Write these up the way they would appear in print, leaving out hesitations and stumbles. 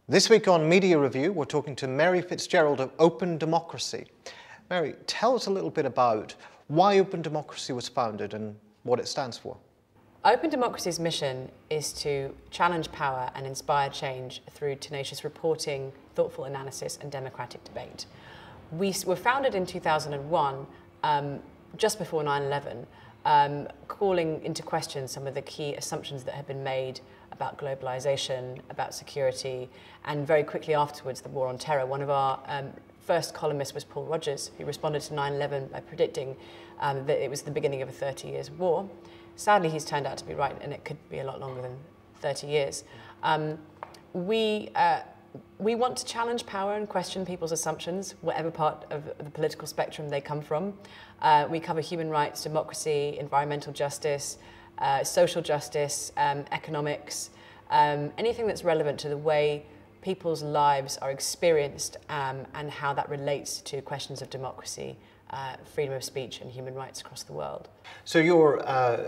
This week on Media Review, we're talking to Mary Fitzgerald of Open Democracy. Mary, tell us a little bit about why Open Democracy was founded and what it stands for. Open Democracy's mission is to challenge power and inspire change through tenacious reporting, thoughtful analysis and democratic debate. We were founded in 2001, just before 9/11, calling into question some of the key assumptions that had been made about globalization, about security, and very quickly afterwards the war on terror. One of our first columnists was Paul Rogers, who responded to 9/11 by predicting that it was the beginning of a 30 years war. Sadly, he's turned out to be right, and it could be a lot longer than 30 years. We want to challenge power and question people's assumptions, whatever part of the political spectrum they come from. We cover human rights, democracy, environmental justice, social justice, economics, anything that's relevant to the way people's lives are experienced and how that relates to questions of democracy, freedom of speech and human rights across the world. So your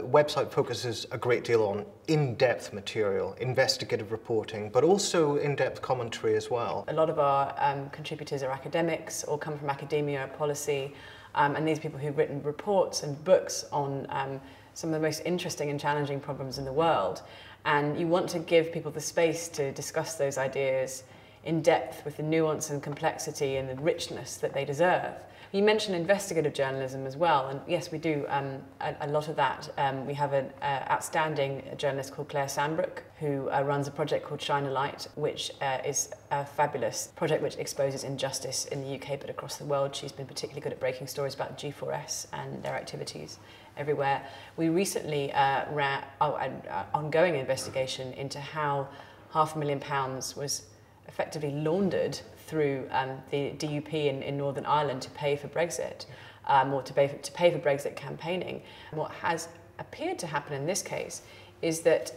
website focuses a great deal on in-depth material, investigative reporting, but also in-depth commentary as well. A lot of our contributors are academics or come from academia or policy, and these people who've written reports and books on some of the most interesting and challenging problems in the world. And you want to give people the space to discuss those ideas in depth with the nuance and complexity and the richness that they deserve. You mentioned investigative journalism as well, and yes, we do a lot of that. We have an outstanding journalist called Claire Sandbrook, who runs a project called Shine a Light, which is a fabulous project which exposes injustice in the UK but across the world. She's been particularly good at breaking stories about G4S and their activities everywhere. We recently ran an ongoing investigation into how £500,000 was effectively laundered through the DUP in Northern Ireland to pay for Brexit, or to pay for Brexit campaigning. And what has appeared to happen in this case is that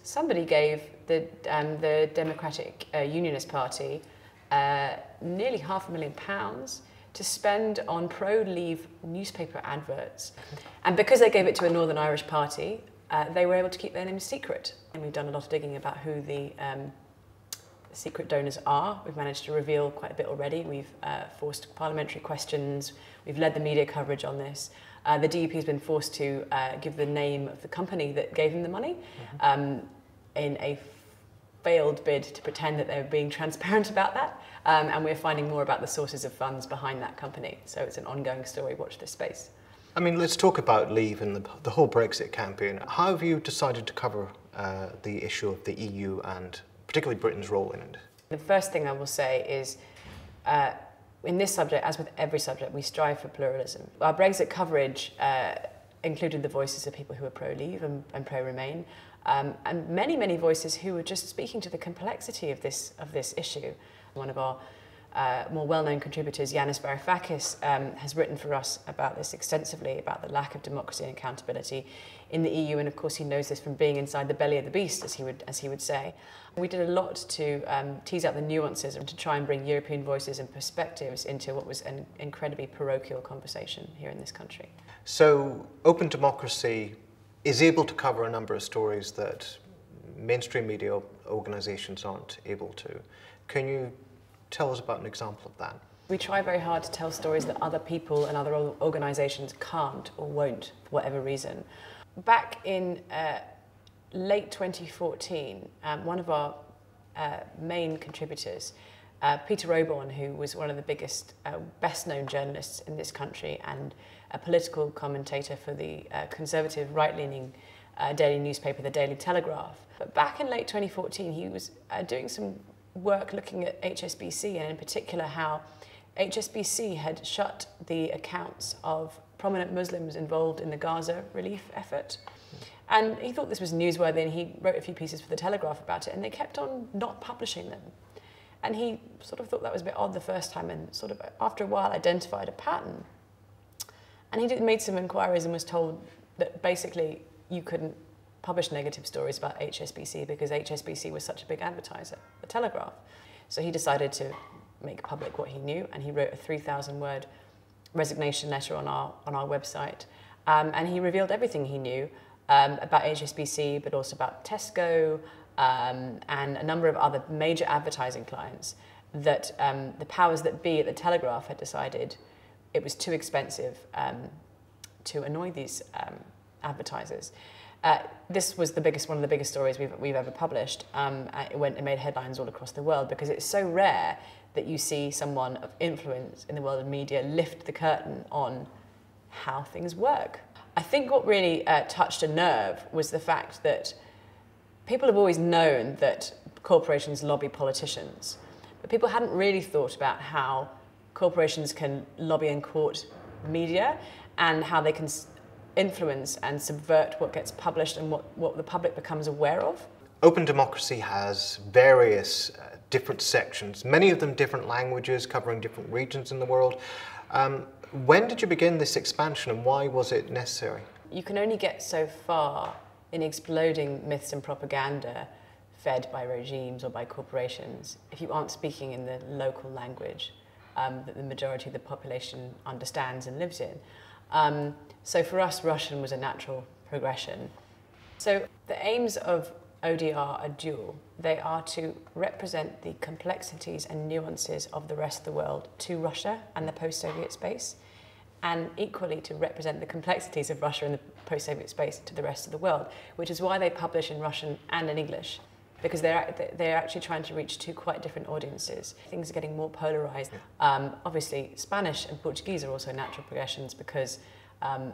somebody gave the Democratic Unionist Party nearly £500,000 to spend on pro-Leave newspaper adverts. And because they gave it to a Northern Irish party, they were able to keep their names secret. And we've done a lot of digging about who the secret donors are. We've managed to reveal quite a bit already. We've forced parliamentary questions. We've led the media coverage on this. The DUP has been forced to give the name of the company that gave them the money in a failed bid to pretend that they were being transparent about that. And we're finding more about the sources of funds behind that company. So it's an ongoing story. Watch this space. I mean, let's talk about Leave and the whole Brexit campaign. How have you decided to cover the issue of the EU and particularly Britain's role in it? The first thing I will say is, in this subject, as with every subject, we strive for pluralism. Our Brexit coverage included the voices of people who are pro-Leave and pro-Remain, and many, many voices who were just speaking to the complexity of this issue. One of our more well-known contributors, Yanis Varoufakis, has written for us about this extensively, about the lack of democracy and accountability in the EU, and of course he knows this from being inside the belly of the beast, as he would say. We did a lot to tease out the nuances and to try and bring European voices and perspectives into what was an incredibly parochial conversation here in this country. So Open Democracy is able to cover a number of stories that mainstream media organisations aren't able to. Can you tell us about an example of that? We try very hard to tell stories that other people and other organisations can't or won't for whatever reason. Back in late 2014, one of our main contributors, Peter Roebourne, who was one of the biggest, best-known journalists in this country and a political commentator for the conservative, right-leaning daily newspaper, the Daily Telegraph. But back in late 2014, he was doing some work looking at HSBC, and in particular how HSBC had shut the accounts of prominent Muslims involved in the Gaza relief effort. And he thought this was newsworthy, and he wrote a few pieces for the Telegraph about it, and they kept on not publishing them. And he sort of thought that was a bit odd the first time, and sort of after a while identified a pattern. And he made some inquiries and was told that basically you couldn't publish negative stories about HSBC because HSBC was such a big advertiser, the Telegraph. So he decided to make public what he knew, and he wrote a 3,000-word resignation letter on our website, and he revealed everything he knew about HSBC, but also about Tesco, and a number of other major advertising clients that the powers that be at the Telegraph had decided it was too expensive to annoy these advertisers. This was one of the biggest stories we've ever published. It made headlines all across the world because it's so rare that you see someone of influence in the world of media lift the curtain on how things work. I think what really touched a nerve was the fact that people have always known that corporations lobby politicians, but people hadn't really thought about how corporations can lobby and court media and how they can influence and subvert what gets published and what the public becomes aware of. Open democracy has various different sections, many of them different languages covering different regions in the world. When did you begin this expansion and why was it necessary? You can only get so far in exploding myths and propaganda fed by regimes or by corporations if you aren't speaking in the local language that the majority of the population understands and lives in. So for us, Russian was a natural progression. So the aims of ODR are dual. They are to represent the complexities and nuances of the rest of the world to Russia and the post-Soviet space, and equally to represent the complexities of Russia and the post-Soviet space to the rest of the world, which is why they publish in Russian and in English, because they're actually trying to reach two quite different audiences. Things are getting more polarized. Obviously, Spanish and Portuguese are also natural progressions because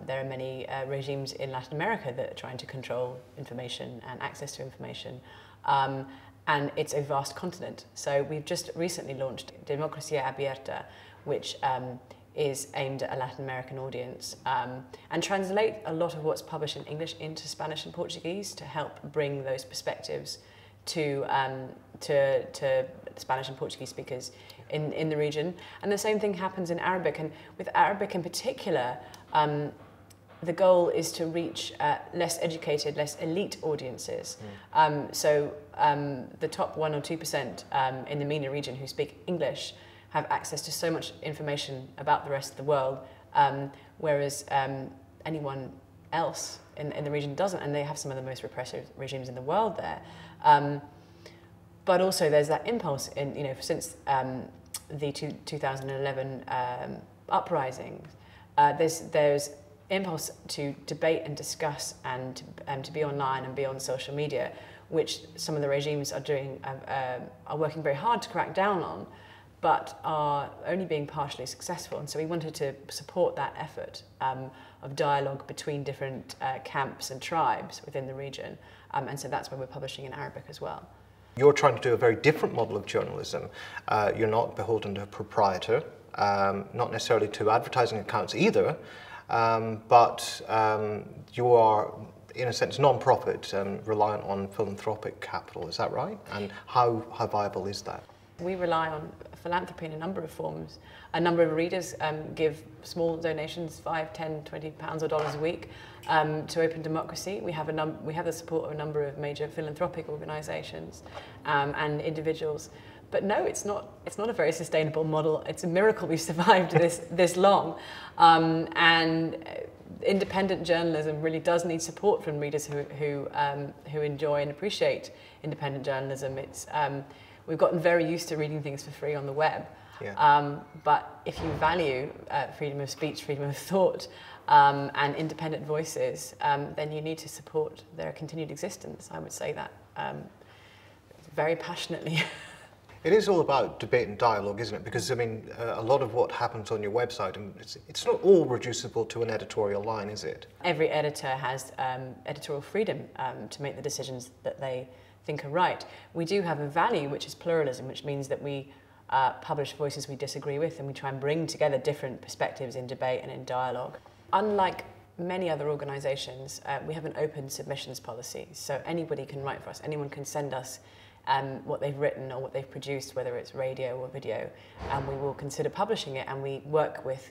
there are many regimes in Latin America that are trying to control information and access to information. And it's a vast continent. So we've just recently launched Democracia Abierta, which is aimed at a Latin American audience and translate a lot of what's published in English into Spanish and Portuguese to help bring those perspectives to Spanish and Portuguese speakers in the region. And the same thing happens in Arabic. And with Arabic in particular, the goal is to reach less educated, less elite audiences. So the top 1 or 2% in the MENA region who speak English have access to so much information about the rest of the world, whereas anyone else in the region doesn't, and they have some of the most repressive regimes in the world there. But also there's that impulse since the 2011 uprisings, there's impulse to debate and discuss and to be online and be on social media, which some of the regimes are doing, are working very hard to crack down on, but are only being partially successful. And so we wanted to support that effort of dialogue between different camps and tribes within the region. And so that's why we're publishing in Arabic as well. You're trying to do a very different model of journalism. You're not beholden to a proprietor, not necessarily to advertising accounts either, but you are, in a sense, non-profit and reliant on philanthropic capital. Is that right? And how viable is that? We rely on philanthropy in a number of forms. A number of readers give small donations, 5, 10, 20 pounds or dollars a week to Open Democracy. We have the support of a number of major philanthropic organisations and individuals. But no, it's not a very sustainable model. It's a miracle we survived this long. And independent journalism really does need support from readers who enjoy and appreciate independent journalism. We've gotten very used to reading things for free on the web. Yeah. But if you value freedom of speech, freedom of thought, and independent voices, then you need to support their continued existence. I would say that very passionately. It is all about debate and dialogue, isn't it? Because, I mean, a lot of what happens on your website, and it's not all reducible to an editorial line, is it? Every editor has editorial freedom to make the decisions that they think are right. We do have a value, which is pluralism, which means that we publish voices we disagree with, and we try and bring together different perspectives in debate and in dialogue. Unlike many other organisations, we have an open submissions policy, so anybody can write for us, anyone can send us what they've written or what they've produced, whether it's radio or video, and we will consider publishing it, and we work with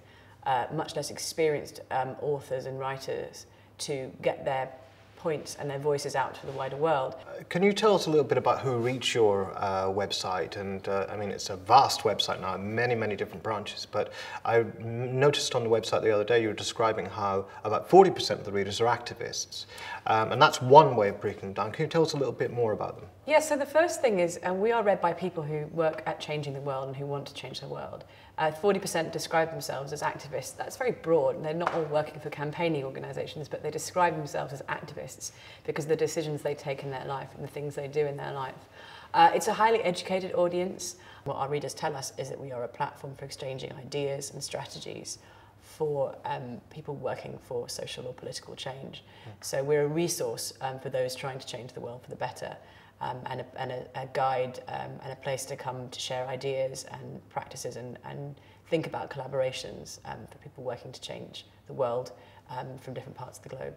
much less experienced authors and writers to get their points and their voices out to the wider world. Can you tell us a little bit about who reads your website? And I mean, it's a vast website now, many different branches, but I noticed on the website the other day you were describing how about 40% of the readers are activists. And that's one way of breaking them down. Can you tell us a little bit more about them? Yeah, so the first thing is we are read by people who work at changing the world and who want to change the world. 40% describe themselves as activists. That's very broad, and they're not all working for campaigning organisations, but they describe themselves as activists because of the decisions they take in their life and the things they do in their life. It's a highly educated audience. What our readers tell us is that we are a platform for exchanging ideas and strategies for people working for social or political change. So we're a resource for those trying to change the world for the better, and a guide and a place to come to share ideas and practices and think about collaborations for people working to change the world from different parts of the globe.